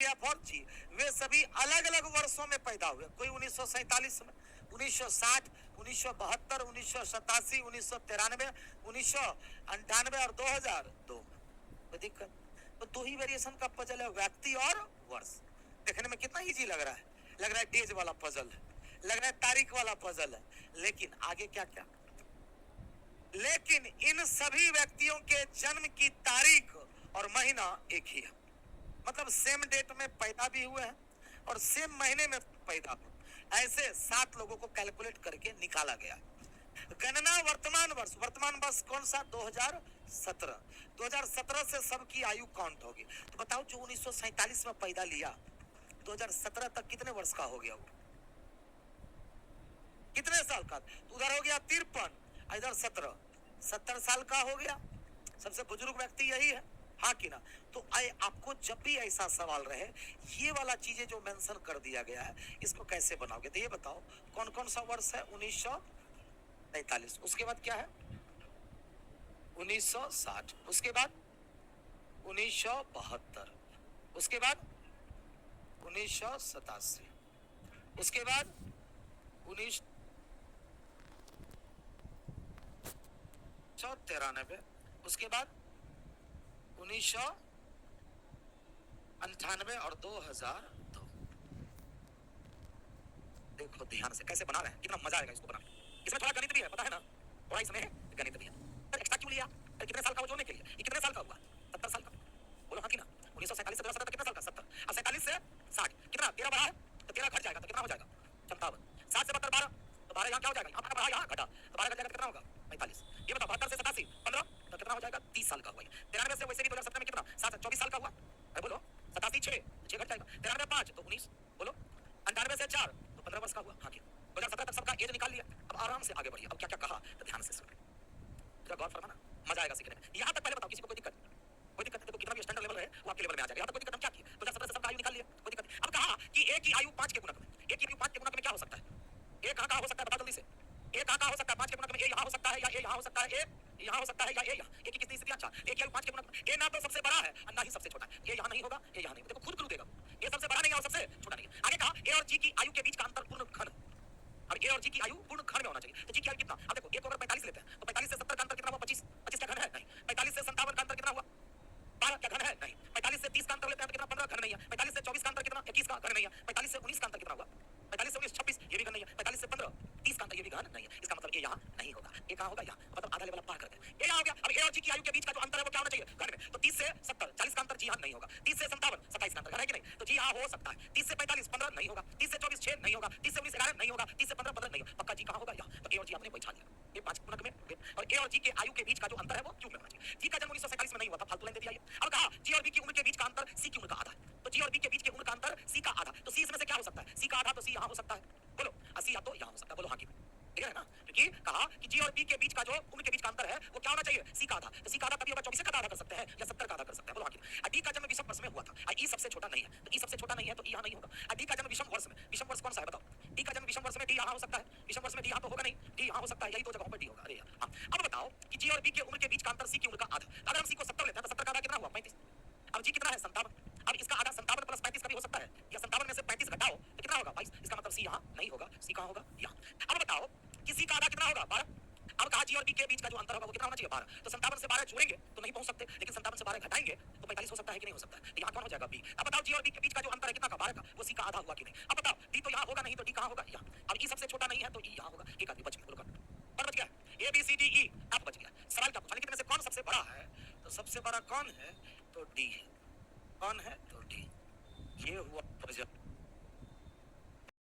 जी वे सभी अलग अलग वर्षों में पैदा हुए। कोई 1947 में, 1960, 1972, 1987, 1993, 1998 और 2002 में। दिक्कत तो दो ही वेरिएशन का पजल है, व्यक्ति और वर्ष। देखने में कितना इजी लग रहा है, लग रहा है डेज वाला पजल है, लग रहा है तारीख वाला पजल है, लेकिन आगे क्या क्या। लेकिन इन सभी व्यक्तियों के जन्म की तारीख और महीना एक ही है, मतलब सेम डेट में पैदा भी हुए हैं और सेम महीने में पैदा हुए। ऐसे 7 लोगों को कैलकुलेट करके निकाला गया। गणना वर्तमान वर्ष कौन सा? 2017। 2017 से सबकी आयु काउंट होगी। तो बताओ जो 1947 में पैदा लिया, 2017 तक कितने वर्ष का हो गया वो? कितने साल का? उधर हो गया 53, इधर 70 साल का हो गया। सबसे बुजुर्ग व्यक्ति यही है, हाँ कि ना? तो आपको जब भी ऐसा सवाल रहे, ये वाला चीजें जो मेंशन कर दिया गया है, इसको कैसे बनाओगे? तो ये बताओ कौन कौन सा वर्ष है? 1943, उसके बाद क्या है? 1960, उसके बाद 1972, उसके बाद 1987, उसके बाद 1993, उसके बाद 1998 और 2002। देखो ध्यान से कैसे बना रहे हैं, कितना मजा आएगा इसको बनाने। इसमें थोड़ा गणित भी है, पता है ना, थोड़ा इसमें गणित भी है। एक्स्ट्रा क्यों लिया? कितने साल का वो जोड़ने के लिए। ये कितने साल का हुआ? 70 साल का। बोलो हाँ कि ना? 1947 से 2017 तक कितने साल का? 70। अब 47 से 60 कितना? 13 बढ़ा है तो 13 घट जाएगा तो कितना हो जाएगा? 57। 60 से 72 12, तो 12 यहाँ क्या हो जाएगा? यहाँ बढ़ा यहाँ घटा तो 12 घट जाएगा तो कितना होगा? 45। ये बताओ 72 से 87 15 तो कितना हो जाएगा? 30 साल का हुआ। 93 से वैसे भी 2017 में कितना? 24 साल का हुआ। अरे बोलो 87 6 घट जाएगा। 93 5 तो 19। बोलो 98 से 4 तो 15 वर्ष का हुआ। हाँ 2017 तक सबका एज निकाल लिया। अब आराम से आगे बढ़िए। अब क्या क्या कहा तो ध्यान से सुनो, जरा गौर फरमाना, मजा आएगा सीखने में। यहाँ तक पहले बताओ किसी को कोई दिक्कत? कोई दिक्कत? देखो कितना भी स्टैंडर्ड लेवल है वो आपके लेवल में आ जाएगा। यहाँ तक कोई दिक्कत? हम क्या किए? 2017 से सबका आयु निकाल लिया, कोई दिक्कत? अब कहा कि एक की आयु 5 के गुणक में, एक की आयु 5 के गुणक में क्या हो सकता है? एक कहाँ हो सकता है? बता जल्दी से। एक कहाँ हो सकता है? 5 के गुणक में ए यहाँ हो सकता है, या ए यहाँ हो सकता है, ए यहाँ हो सकता है, या ए यहाँ। एक की कितनी स्थितियां? 4। एक की आयु 5 के गुणक में ए ना तो सबसे बड़ा है और ना ही सबसे छोटा है। ये यहाँ नहीं होगा, ये यहाँ नहीं। देखो खुद क्लू देगा, ये सबसे बड़ा नहीं है और सबसे छोटा नहीं है। आगे कहा ए और जी की आयु के बीच का अंतर पूर्ण घन। अब ए और जी की आयु पूर्ण घन में होना चाहिए। तो जी की आयु कितना? अब देखो एक को अगर 45 लेते हैं तो 45 से 70 का अंतर कितना हुआ? 25। 25 का घन है? नहीं। 45 से 57 का अंतर कितना हुआ? 12 का घन है? नहीं। 45 से 30 का अंतर लेते हैं तो कितना? 15 घन नहीं है। 45 से 24 का अंतर कितना? 21 का घन नहीं है। 45 से 19 का अंतर कितना हुआ? 45 से 19 26, ये भी घन नहीं है। 45 से 15 30 का अंतर, ये भी घन नहीं है। इसका मतलब ये यहाँ नहीं होगा। ये कहाँ होगा? यहाँ। मतलब आधा लेवल पार कर गए। ये यहाँ हो गया। अब ए और जी की आयु के बीच का जो अंतर है वो क्या होना चाहिए? घन में। तो 30 से 70 40 का अंतर जी यहाँ नहीं होगा। 30 से 57 27 का अंतर घन है कि नहीं? तो जी यहाँ हो सकता है। 30 से 45 15 नहीं होगा। 30 से 24 6 नहीं होगा। 30 से 19 11 नहीं होगा। 30 से 15 15 नहीं होगा। पक्का जी कहाँ होगा? यहाँ। तो ए और जी आपने बैठा लिया। ये 5 गुणक में और ए और जी के आयु के बीच का जो अंतर है वो क्यूब में होना चाहिए। जी का जन्म 1947 में नहीं हुआ था, फालतू लाइन दे दिया ये। अब कहा जी और बी की उम्र के बीच का अंतर सी की उम्र का आधा है। तो जी और बी के बीच के उम्र का अंतर सी का आधा। तो सी इसमें से क्या हो सकता है? सी का आधा, तो सी यहाँ हो सकता है। बोलो सी या तो यहाँ हो सकता है। बोलो हाँ की। ठीक है ना? क्योंकि कहा कि जी और बी के बीच का जो उम्र के बीच का अंतर है वो क्या होना चाहिए? सी का आधा। तो सी का आधा कभी होगा 24 का आधा कर सकते हैं या 70 का आधा कर सकते हैं। बोलो हाँ की। डी का जन्म विषम वर्ष में हुआ था। ई सबसे छोटा नहीं है, तो ई सबसे छोटा नहीं है तो ई यहाँ नहीं होगा। डी का जन्म विषम वर्ष में, विषम वर्ष कौन सा है बताओ? डी का जन्म विषम वर्ष में, डी यहाँ हो सकता है। विषम वर्ष में डी यहाँ तो होगा नहीं, डी यहाँ हो सकता है। यही तो जगहों पर डी होगा। अरे यार हाँ। अब बताओ कि जी और बी के उम्र के बीच का अंतर सी की उम्र का आधा। अगर हम सी को 70 लेते हैं तो 70 का आधा कितना हुआ? 35। अब जी कितना है? 57। अब इसका आधा 57 प्लस 35 कभी हो सकता है? या 57 में से 35 घटाओ तो कितना होगा? 22। इसका मतलब सी यहाँ नहीं होगा। सी कहाँ होगा? यहाँ। अब बताओ कि सी का आधा कितना होगा? 12। अब कहा जी और बी के बीच का जो अंतर होगा वो कितना होना चाहिए? 12। तो 57 से 12 जोड़ेंगे तो नहीं पहुंच सकते, लेकिन 57 से 12 घटाएंगे तो 45 हो सकता है कि नहीं हो सकता है? तो यहाँ कौन हो जाएगा? बी। अब बताओ जी और बी के बीच का जो अंतर है कितना का? 12 का। वो सी का आधा हुआ कि नहीं? अब बताओ डी तो यहाँ होगा नहीं तो डी कहाँ होगा? यहाँ। अब ई सबसे छोटा नहीं है तो ई यहाँ होगा। एक आदमी बच गया। बच गया। A B C D E अब बच गया। सवाल क्या पूछा? लेकिन में से कौन सबसे बड़ा है? तो सबसे बड़ा कौन है? तो डी है। कौन है? तो डी। ये हुआ